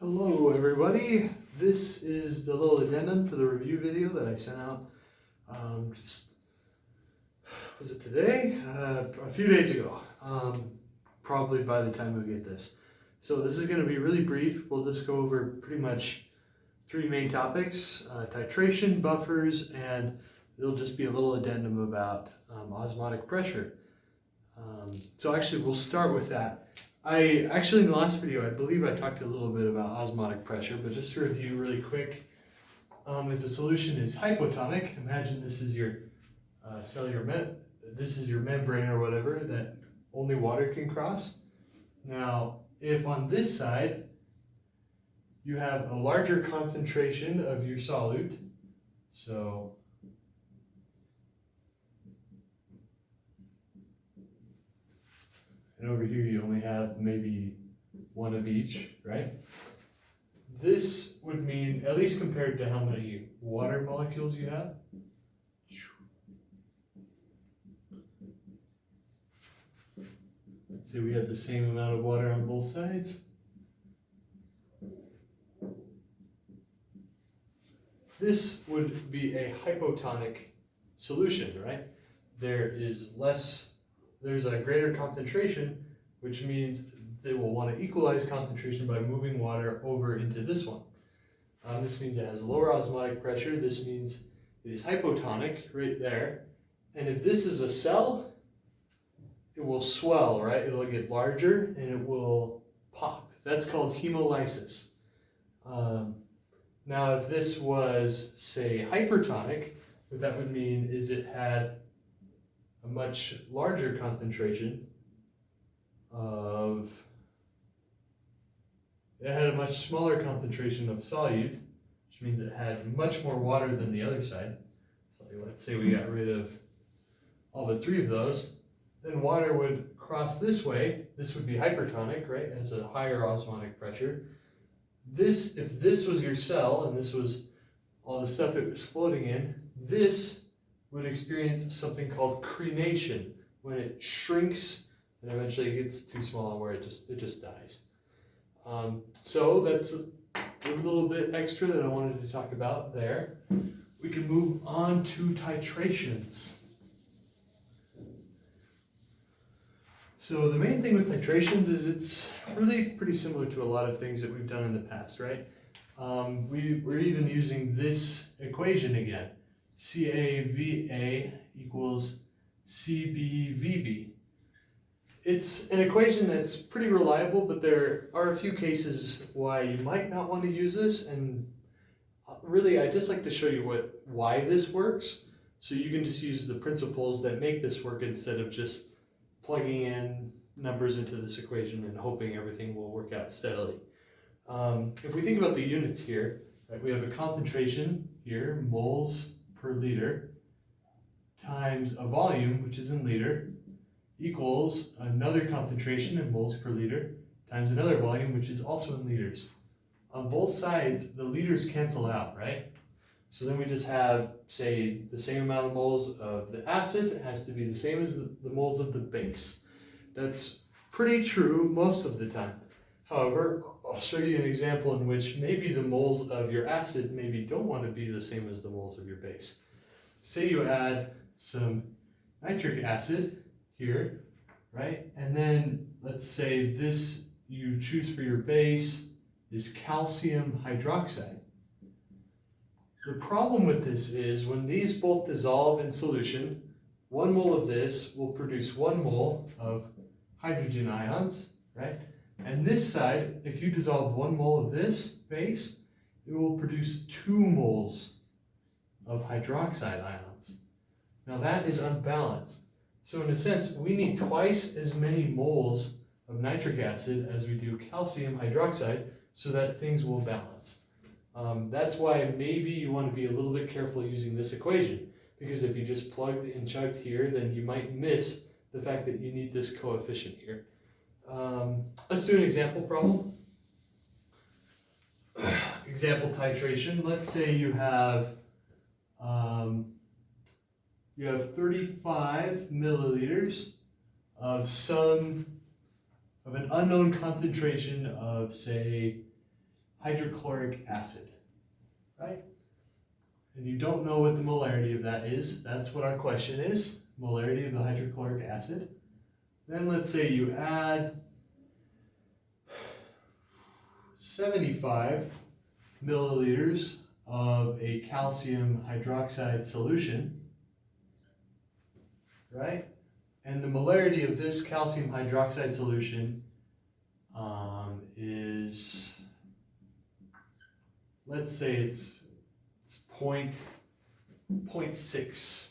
Hello everybody, this is the little addendum for the review video that I sent out was it today? A few days ago, probably by the time we get this. So this is going to be really brief. We'll just go over pretty much three main topics, titration, buffers, and there'll just be a little addendum about osmotic pressure. So actually we'll start with that. In the last video, I believe I talked a little bit about osmotic pressure, but just to review really quick, if a solution is hypotonic, imagine this is your this is your membrane or whatever that only water can cross. Now, if on this side you have a larger concentration of your solute, so and over here you only have maybe one of each, right? This would mean, at least compared to how many water molecules you have, let's say we have the same amount of water on both sides. This would be a hypotonic solution, right? There's a greater concentration, which means they will want to equalize concentration by moving water over into this one. This means it has lower osmotic pressure. This means it is hypotonic right there. And if this is a cell, it will swell, right? It'll get larger and it will pop. That's called hemolysis. Now, if this was, say, hypertonic, what that would mean is it had a much larger concentration it had a much smaller concentration of solute, which means it had much more water than the other side. So let's say we got rid of all but three of those. Then water would cross this way. This would be hypertonic, right? It has a higher osmotic pressure. If this was your cell and this was all the stuff it was floating in, this would experience something called crenation, when it shrinks and eventually it gets too small where it just dies. So that's a little bit extra that I wanted to talk about there. We can move on to titrations. So the main thing with titrations is it's really pretty similar to a lot of things that we've done in the past, right? We're even using this equation again. CAVA equals CBVB. It's an equation that's pretty reliable, but there are a few cases why you might not want to use this, and really I just like to show you why this works, so you can just use the principles that make this work instead of just plugging in numbers into this equation and hoping everything will work out steadily. If we think about the units here, right, we have a concentration here, moles per liter, times a volume, which is in liter, equals another concentration in moles per liter, times another volume, which is also in liters. On both sides, the liters cancel out, right? So then we just have, say, the same amount of moles of the acid has to be the same as the moles of the base. That's pretty true most of the time. However, I'll show you an example in which maybe the moles of your acid maybe don't want to be the same as the moles of your base. Say you add some nitric acid here, right? And then let's say this you choose for your base is calcium hydroxide. The problem with this is when these both dissolve in solution, 1 mole of this will produce 1 mole of hydrogen ions, right? And this side, if you dissolve 1 mole of this base, it will produce 2 moles of hydroxide ions. Now that is unbalanced. So in a sense, we need twice as many moles of nitric acid as we do calcium hydroxide so that things will balance. That's why maybe you want to be a little bit careful using this equation, because if you just plugged and chugged here, then you might miss the fact that you need this coefficient here. Let's do an example problem. Example titration. Let's say you have 35 milliliters of an unknown concentration of, say, hydrochloric acid, right? And you don't know what the molarity of that is. That's what our question is, molarity of the hydrochloric acid. Then let's say you add 75 milliliters of a calcium hydroxide solution, right? And the molarity of this calcium hydroxide solution is, let's say it's 0.6.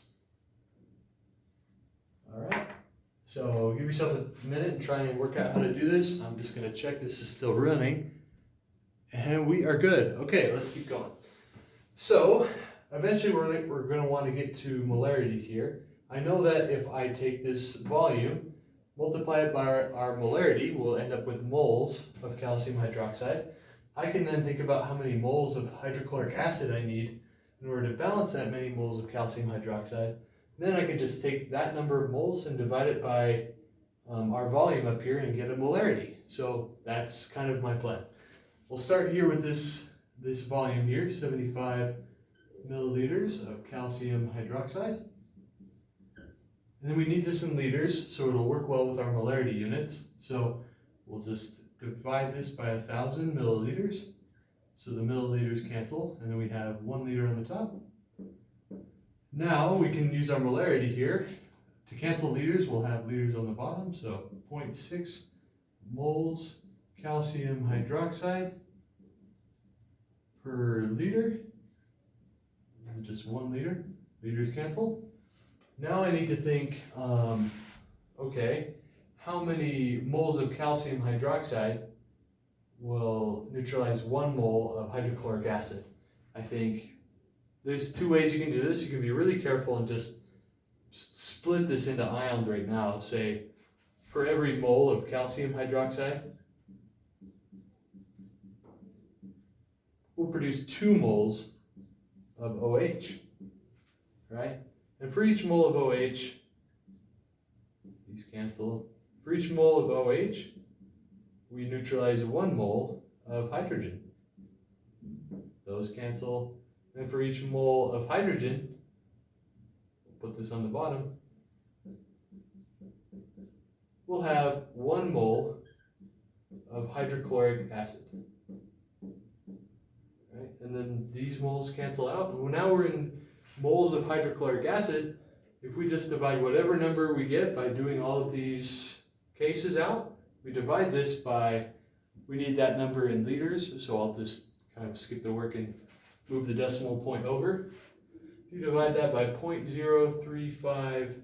All right. So give yourself a minute and try and work out how to do this. I'm just going to check this is still running. And we are good. Okay, let's keep going. So eventually we're going to want to get to molarity here. I know that if I take this volume, multiply it by our molarity, we'll end up with moles of calcium hydroxide. I can then think about how many moles of hydrochloric acid I need in order to balance that many moles of calcium hydroxide. Then I can just take that number of moles and divide it by our volume up here and get a molarity. So that's kind of my plan. We'll start here with this volume here, 75 milliliters of calcium hydroxide. And then we need this in liters, so it'll work well with our molarity units. So we'll just divide this by 1,000 milliliters. So the milliliters cancel, and then we have 1 liter on the top. Now we can use our molarity here. To cancel liters, we'll have liters on the bottom. So 0.6 moles calcium hydroxide per liter. This is just 1 liter. Liters cancel. Now I need to think, okay, how many moles of calcium hydroxide will neutralize 1 mole of hydrochloric acid? I think there's 2 ways you can do this. You can be really careful and just split this into ions right now. Say, for every mole of calcium hydroxide, we'll produce 2 moles of OH, right? And for each mole of OH, these cancel. For each mole of OH, we neutralize 1 mole of hydrogen. Those cancel. And for each mole of hydrogen, we'll put this on the bottom, we'll have 1 mole of hydrochloric acid. Right? And then these moles cancel out. And now we're in moles of hydrochloric acid. If we just divide whatever number we get by doing all of these cases out, we divide this by, we need that number in liters, so I'll just kind of skip the work and move the decimal point over. If you divide that by 0.035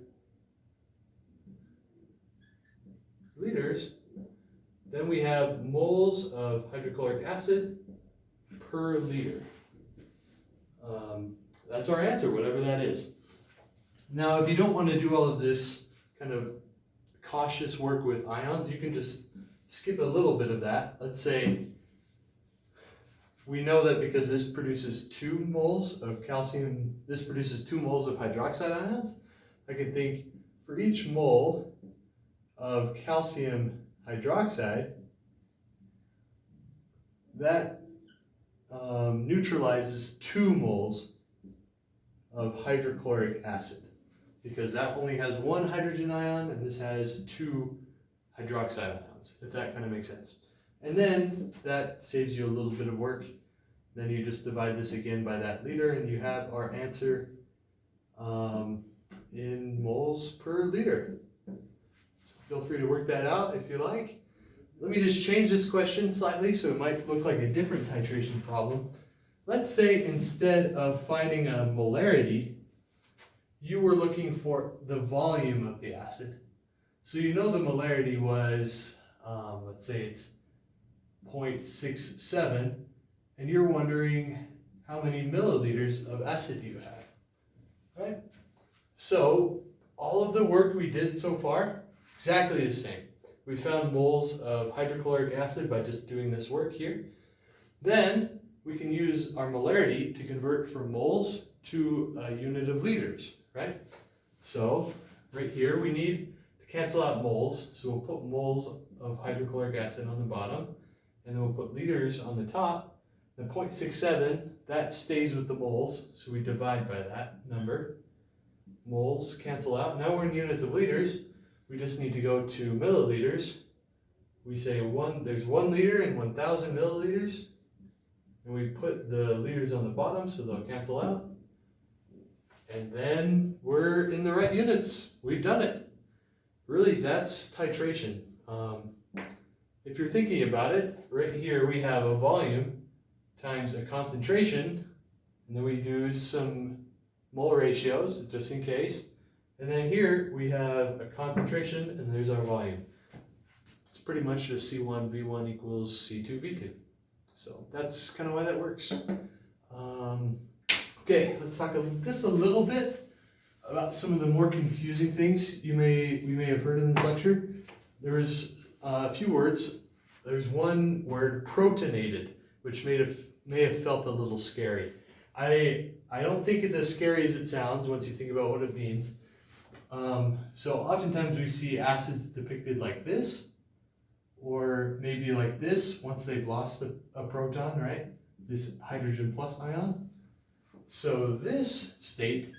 liters, then we have moles of hydrochloric acid per liter. That's our answer, whatever that is. Now, if you don't want to do all of this kind of cautious work with ions, you can just skip a little bit of that. Let's say we know that because this produces 2 moles of calcium, this produces 2 moles of hydroxide ions. I can think for each mole of calcium hydroxide, that neutralizes 2 moles of hydrochloric acid, because that only has 1 hydrogen ion and this has 2 hydroxide ions, if that kind of makes sense. And then that saves you a little bit of work. Then you just divide this again by that liter and you have our answer in moles per liter. So feel free to work that out if you like. Let me just change this question slightly so it might look like a different titration problem. Let's say instead of finding a molarity, you were looking for the volume of the acid. So you know the molarity was, let's say it's 0.67, and you're wondering how many milliliters of acid do you have, right? So all of the work we did so far, exactly the same. We found moles of hydrochloric acid by just doing this work here. Then we can use our molarity to convert from moles to a unit of liters, right? So right here we need to cancel out moles, so we'll put moles of hydrochloric acid on the bottom, and then we'll put liters on the top, The 0.67, that stays with the moles, so we divide by that number. Moles cancel out. Now we're in units of liters. We just need to go to milliliters. We say there's 1 liter in 1,000 milliliters. And we put the liters on the bottom so they'll cancel out. And then we're in the right units. We've done it. Really, that's titration. If you're thinking about it, right here we have a volume times a concentration, and then we do some mole ratios just in case. And then here we have a concentration, and there's our volume. It's pretty much just C1 V1 equals C2 V2. So that's kind of why that works. Okay, let's talk just a little bit about some of the more confusing things we may have heard in this lecture. There's a few words. There's one word, protonated, which may have felt a little scary. I don't think it's as scary as it sounds once you think about what it means. So oftentimes we see acids depicted like this, or maybe like this once they've lost a proton, right? This hydrogen plus ion. So this state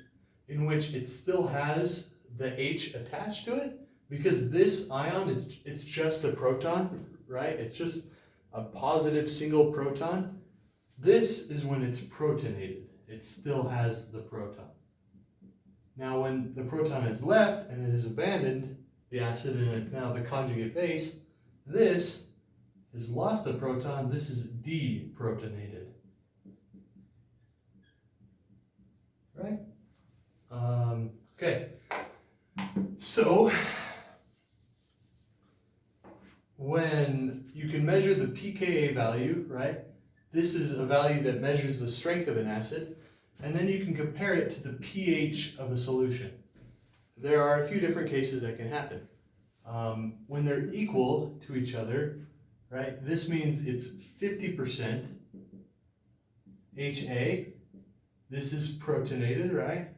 in which it still has the H attached to it, because this ion, it's just a proton, right? It's just a positive single proton. This is when it's protonated. It still has the proton. Now when the proton is left and it is abandoned, the acid, and it's now the conjugate base, this has lost the proton. This is deprotonated. Right? Okay. So when you can measure the pKa value, right? This is a value that measures the strength of an acid, and then you can compare it to the pH of a solution. There are a few different cases that can happen. When they're equal to each other, right? This means it's 50% HA. This is protonated, right?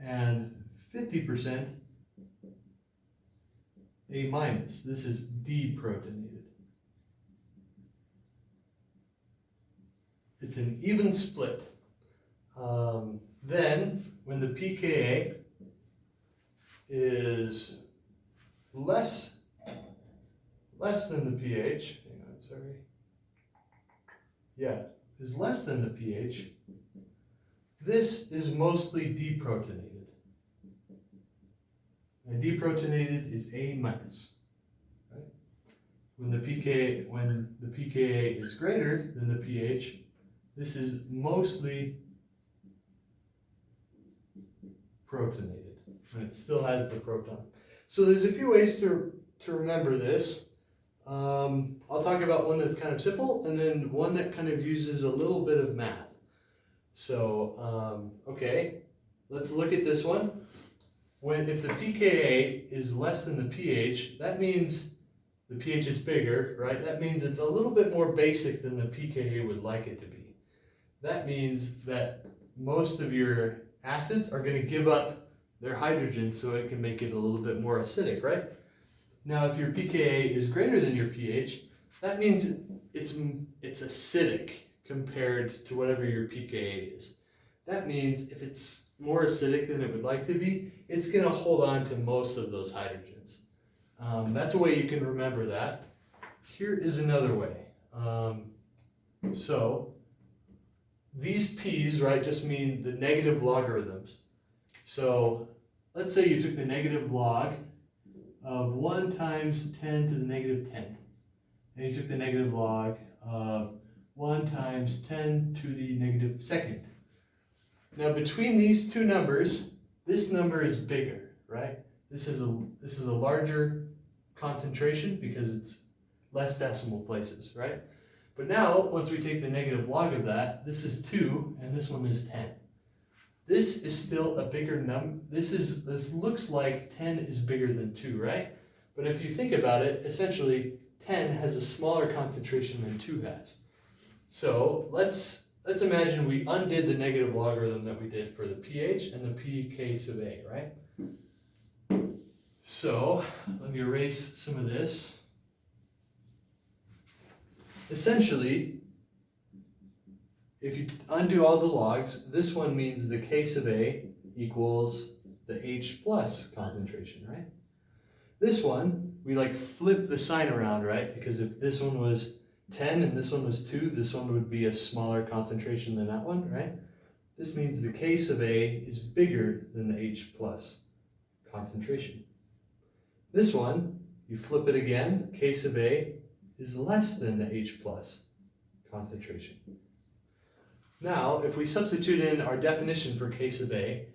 And 50% A minus. This is deprotonated. It's an even split. Then, when the pKa is less than the pH, hang on, sorry. Yeah, is less than the pH, this is mostly deprotonated. And deprotonated is A minus. Right? When the pKa is greater than the pH, this is mostly protonated, when it still has the proton. So there's a few ways to remember this. I'll talk about one that's kind of simple, and then one that kind of uses a little bit of math. So, okay, let's look at this one. If the pKa is less than the pH, that means the pH is bigger, right? That means it's a little bit more basic than the pKa would like it to be. That means that most of your acids are going to give up their hydrogen so it can make it a little bit more acidic, right? Now, if your pKa is greater than your pH, that means it's acidic compared to whatever your pKa is. That means if it's more acidic than it would like to be, it's going to hold on to most of those hydrogens. That's a way you can remember that. Here is another way. So these p's, right, just mean the negative logarithms. So let's say you took the negative log of 1 times 10 to the negative 10th. And you took the negative log of 1 times 10 to the negative 2nd. Now between these two numbers, this number is bigger, right? This is a larger concentration because it's less decimal places, right? But now, once we take the negative log of that, this is 2 and this one is 10. This is still a bigger number. This looks like 10 is bigger than 2, right? But if you think about it, essentially 10 has a smaller concentration than 2 has. So let's imagine we undid the negative logarithm that we did for the pH and the pK sub A, right? So let me erase some of this. essentially, if you undo all the logs, this one means the K sub A equals the H plus concentration, right? This one, we like flip the sign around, right? Because if this one was 10 and this one was 2, this one would be a smaller concentration than that one, right? This means the K sub A is bigger than the H plus concentration. This one, you flip it again, K sub A is less than the H plus concentration. Now, if we substitute in our definition for K sub A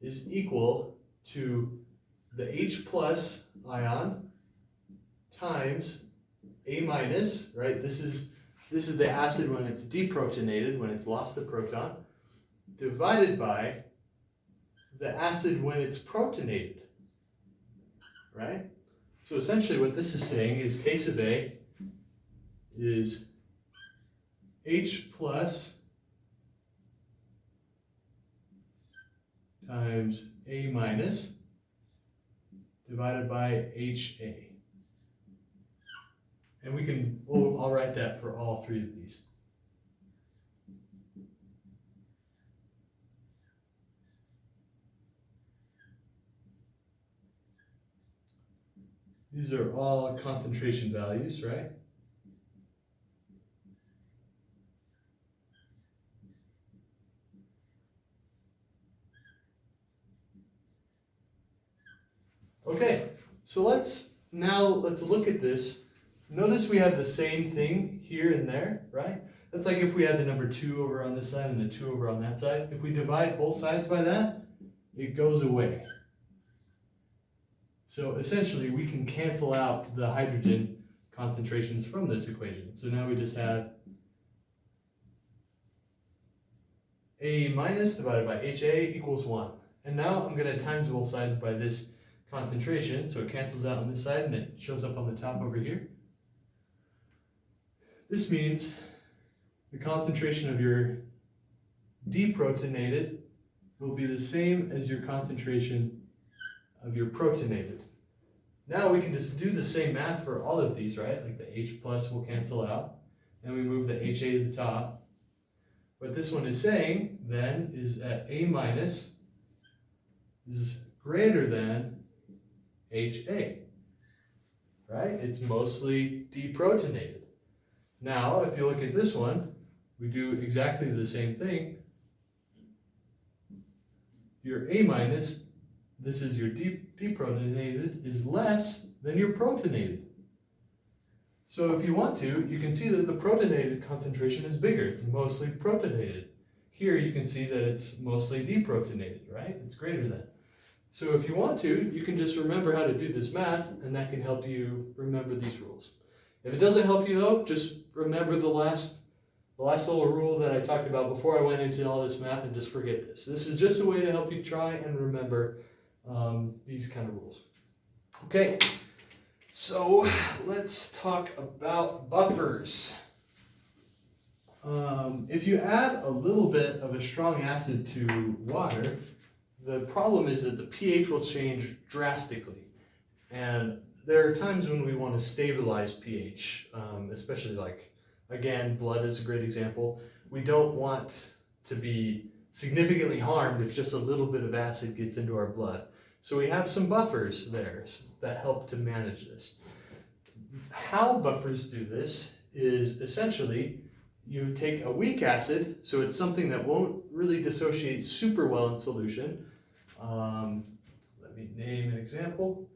is equal to the H plus ion times A minus, right? This is the acid when it's deprotonated, when it's lost the proton, divided by the acid when it's protonated, right? So essentially what this is saying is K sub A is H plus times A minus divided by HA. And I'll write that for all three of these. These are all concentration values, right? Okay, so let's look at this. Notice we have the same thing here and there, right? That's like if we had the number 2 over on this side and the 2 over on that side. If we divide both sides by that, it goes away. So essentially, we can cancel out the hydrogen concentrations from this equation. So now we just have A minus divided by HA equals 1. And now I'm going to times both sides by this concentration, so it cancels out on this side and it shows up on the top over here. This means the concentration of your deprotonated will be the same as your concentration of your protonated. Now we can just do the same math for all of these, right? Like the H plus will cancel out, and we move the HA to the top. What this one is saying then is that A minus is greater than HA, right? It's mostly deprotonated. Now, if you look at this one, we do exactly the same thing. Your A minus, this is your deprotonated, is less than your protonated. So if you want to, you can see that the protonated concentration is bigger. It's mostly protonated. Here you can see that it's mostly deprotonated, right? It's greater than. So if you want to, you can just remember how to do this math, and that can help you remember these rules. If it doesn't help you though, just remember the last little rule that I talked about before I went into all this math, and just forget this. This is just a way to help you try and remember these kind of rules. Okay, so let's talk about buffers. If you add a little bit of a strong acid to water, the problem is that the pH will change drastically. And there are times when we want to stabilize pH, especially like, again, blood is a great example. We don't want to be significantly harmed if just a little bit of acid gets into our blood. So we have some buffers there that help to manage this. How buffers do this is essentially you take a weak acid, so it's something that won't really dissociate super well in solution. Let me name an example.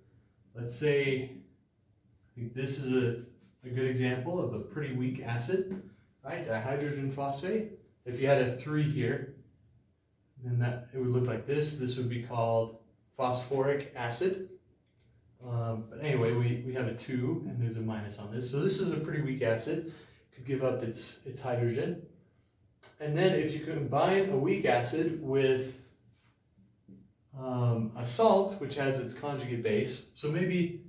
Let's say, I think this is a good example of a pretty weak acid, right? Dihydrogen phosphate. If you had a 3 here, then it would look like this. This would be called phosphoric acid. But anyway, we have a 2 and there's a minus on this. So this is a pretty weak acid. Could give up its hydrogen. And then if you combine a weak acid with a salt, which has its conjugate base, so maybe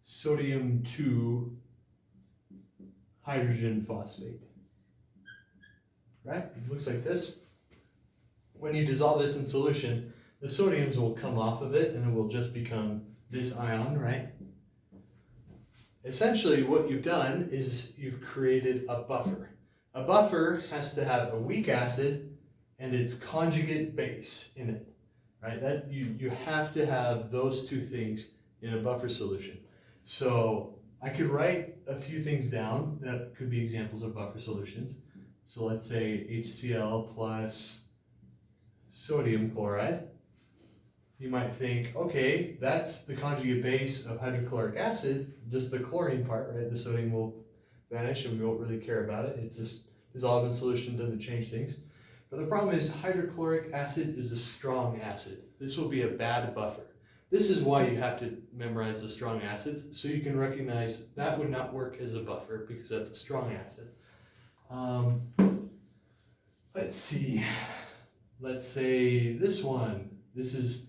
sodium 2 hydrogen phosphate, right? It looks like this. When you dissolve this in solution, the sodiums will come off of it and it will just become this ion, right? essentially what you've done is you've created a buffer. A buffer has to have a weak acid and its conjugate base in it, right? That you have to have those two things in a buffer solution. So I could write a few things down that could be examples of buffer solutions. So let's say HCl plus sodium chloride. You might think, okay, that's the conjugate base of hydrochloric acid, just the chlorine part, right? The sodium will vanish and we won't really care about it. It's just dissolved in solution, doesn't change things. But the problem is hydrochloric acid is a strong acid. This will be a bad buffer. This is why you have to memorize the strong acids, so you can recognize that would not work as a buffer because that's a strong acid. Let's see. Let's say this one. This is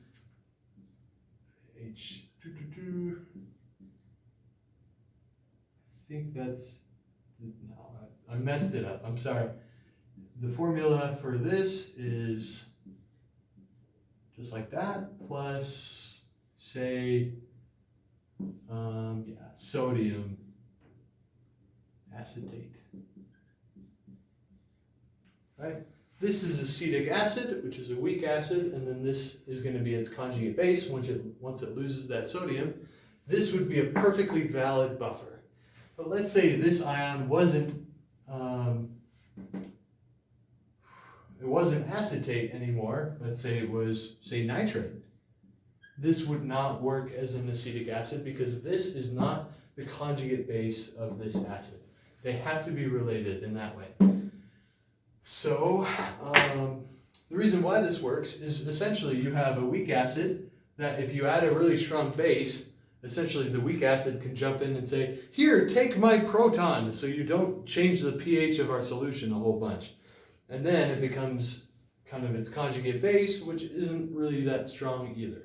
H. I think that's, no, I messed it up. I'm sorry. The formula for this is just like that, plus, say, sodium acetate. Right? This is acetic acid, which is a weak acid, and then this is going to be its conjugate base once it loses that sodium. This would be a perfectly valid buffer. But let's say this ion wasn't acetate anymore. Let's say it was, say, nitrate. This would not work as an acetic acid because this is not the conjugate base of this acid. They have to be related in that way. So the reason why this works is essentially you have a weak acid that if you add a really strong base, essentially the weak acid can jump in and say, here, take my proton, so you don't change the pH of our solution a whole bunch. And then it becomes kind of its conjugate base, which isn't really that strong either.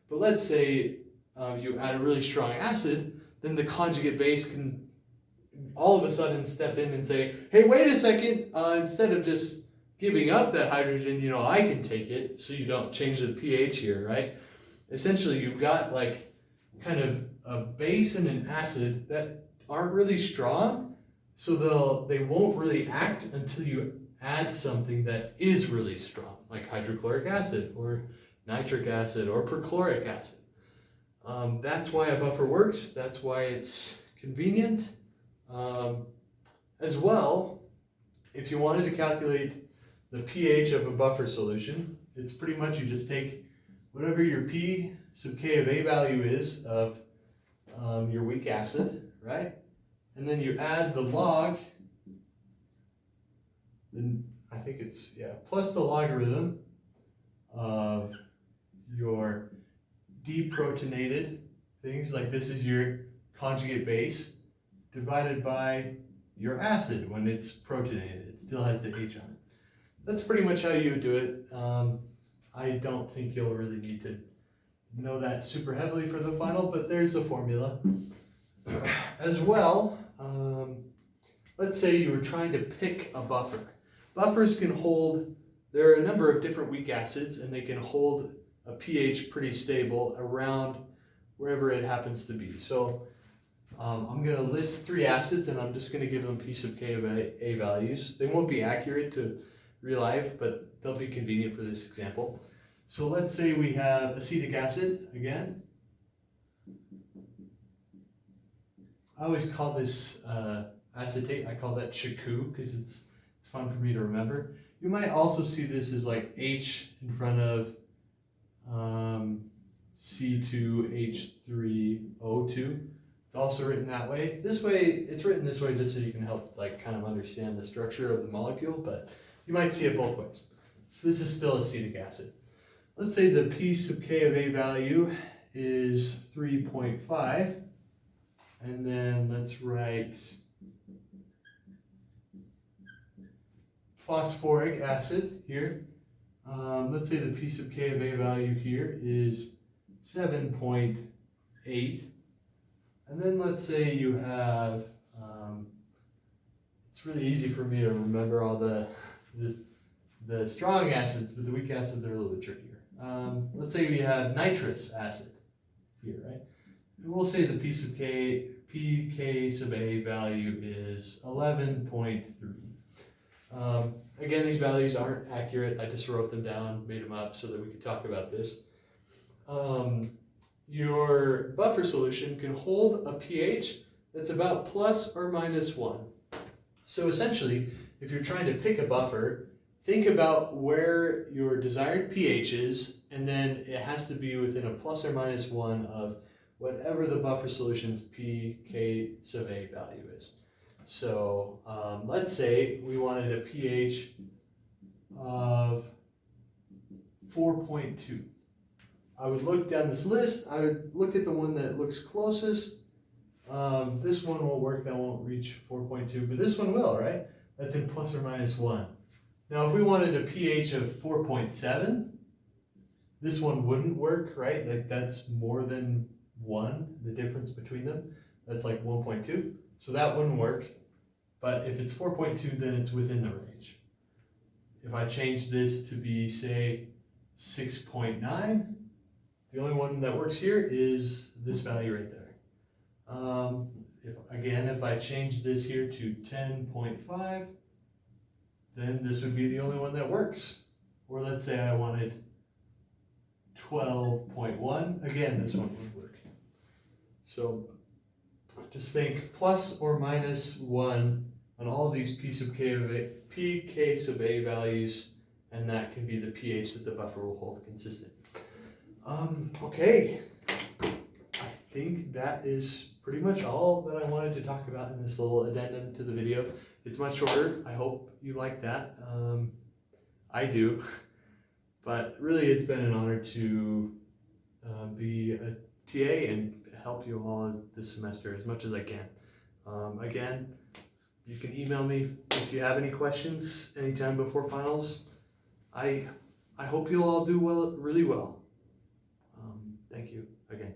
But let's say you add a really strong acid, then the conjugate base can all of a sudden step in and say, hey, wait a second, instead of just giving up that hydrogen, I can take it, so you don't change the pH here, right? Essentially, you've got like kind of a base and an acid that aren't really strong, so they won't really act until you add something that is really strong, like hydrochloric acid or nitric acid or perchloric acid. That's why a buffer works. That's why it's convenient. As well, if you wanted to calculate the pH of a buffer solution, it's pretty much you just take whatever your P sub K of A value is of your weak acid, right? And then you add the log, then I think it's, plus the logarithm of your deprotonated things, like this is your conjugate base, divided by your acid when it's protonated. It still has the H on it. That's pretty much how you would do it. I don't think you'll really need to know that super heavily for the final, but there's a formula. As well, let's say you were trying to pick a buffer. Buffers can hold, there are a number of different weak acids, and they can hold a pH pretty stable around wherever it happens to be. So I'm going to list 3 acids, and I'm just going to give them P sub K of A values. They won't be accurate to real life, but they'll be convenient for this example. So let's say we have acetic acid again. I always call this acetate, I call that Chiku because it's fun for me to remember. You might also see this as like H in front of C2H3O2. It's also written that way. This way, it's written this way just so you can help like kind of understand the structure of the molecule, but you might see it both ways. So this is still acetic acid. Let's say the P sub K of A value is 3.5, and then let's write phosphoric acid here. Let's say the P sub K of A value here is 7.8. And then let's say you have, it's really easy for me to remember all the strong acids, but the weak acids are a little bit trickier. Let's say we have nitrous acid here, right? And we'll say the P sub K pk sub a value is 11.3. Again, these values aren't accurate. I just wrote them down, made them up so that we could talk about this. Your buffer solution can hold a pH that's about plus or minus 1. So essentially, if you're trying to pick a buffer, think about where your desired pH is, and then it has to be within a plus or minus 1 of whatever the buffer solution's pK sub a value is. So let's say we wanted a pH of 4.2. I would look down this list, I would look at the one that looks closest. This one won't work, that won't reach 4.2, but this one will, right? That's in plus or minus 1. Now if we wanted a pH of 4.7, this one wouldn't work, right? Like that's more than 1, the difference between them. That's like 1.2, so that wouldn't work. But if it's 4.2, then it's within the range. If I change this to be, say, 6.9, the only one that works here is this value right there. If I change this here to 10.5, then this would be the only one that works. Or let's say I wanted 12.1, again, this one would work. So just think plus or minus 1 on all of these pk sub a values, and that can be the pH that the buffer will hold consistent. Okay, I think that is pretty much all that I wanted to talk about in this little addendum to the video. It's much shorter. I hope you like that. I do. But really, it's been an honor to be a TA and help you all this semester as much as I can. Again, you can email me if you have any questions anytime before finals. I hope you'll all do well, really well. Thank you again.